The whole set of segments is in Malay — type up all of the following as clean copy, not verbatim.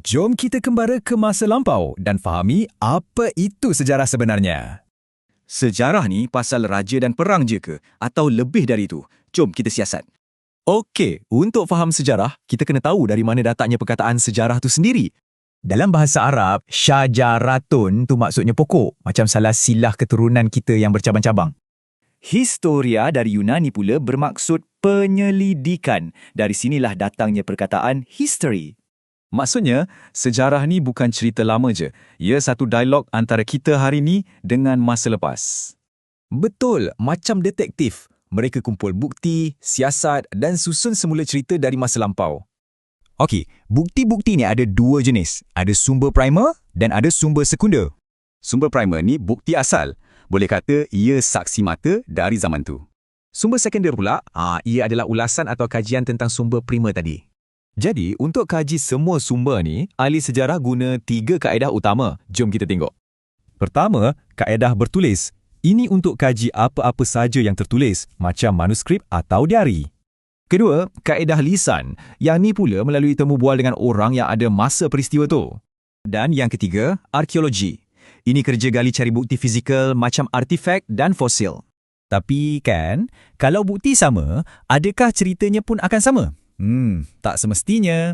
Jom kita kembara ke masa lampau dan fahami apa itu sejarah sebenarnya. Sejarah ni pasal raja dan perang je ke? Atau lebih dari itu? Jom kita siasat. Okey, untuk faham sejarah, kita kena tahu dari mana datangnya perkataan sejarah tu sendiri. Dalam bahasa Arab, syajaratun tu maksudnya pokok, macam salah silah keturunan kita yang bercabang-cabang. Historia dari Yunani pula bermaksud penyelidikan. Dari sinilah datangnya perkataan history. Maksudnya, sejarah ni bukan cerita lama je. Ia satu dialog antara kita hari ni dengan masa lepas. Betul, macam detektif. Mereka kumpul bukti, siasat dan susun semula cerita dari masa lampau. Okey, bukti-bukti ni ada dua jenis. Ada sumber primer dan ada sumber sekunder. Sumber primer ni bukti asal. Boleh kata ia saksi mata dari zaman tu. Sumber sekunder pula, ia adalah ulasan atau kajian tentang sumber primer tadi. Jadi, untuk kaji semua sumber ni, ahli sejarah guna 3 kaedah utama. Jom kita tengok. Pertama, kaedah bertulis. Ini untuk kaji apa-apa saja yang tertulis, macam manuskrip atau diari. Kedua, kaedah lisan. Yang ni pula melalui temu bual dengan orang yang ada masa peristiwa tu. Dan yang ketiga, arkeologi. Ini kerja gali cari bukti fizikal macam artifak dan fosil. Tapi kan, kalau bukti sama, adakah ceritanya pun akan sama? Tak semestinya.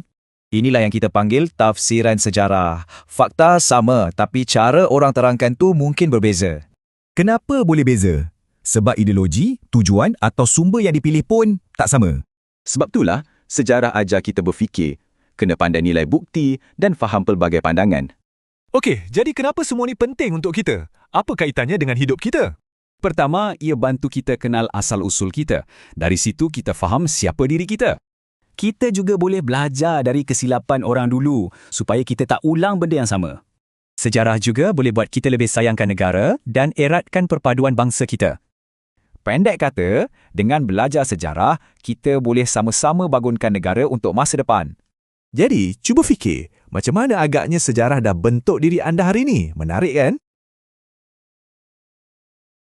Inilah yang kita panggil tafsiran sejarah. Fakta sama, tapi cara orang terangkan tu mungkin berbeza. Kenapa boleh beza? Sebab ideologi, tujuan atau sumber yang dipilih pun tak sama. Sebab itulah, sejarah ajar kita berfikir, kena pandai nilai bukti dan faham pelbagai pandangan. Okey, jadi kenapa semua ni penting untuk kita? Apa kaitannya dengan hidup kita? Pertama, ia bantu kita kenal asal-usul kita. Dari situ kita faham siapa diri kita. Kita juga boleh belajar dari kesilapan orang dulu supaya kita tak ulang benda yang sama. Sejarah juga boleh buat kita lebih sayangkan negara dan eratkan perpaduan bangsa kita. Pendek kata, dengan belajar sejarah, kita boleh sama-sama bangunkan negara untuk masa depan. Jadi, cuba fikir, macam mana agaknya sejarah dah bentuk diri anda hari ini? Menarik kan?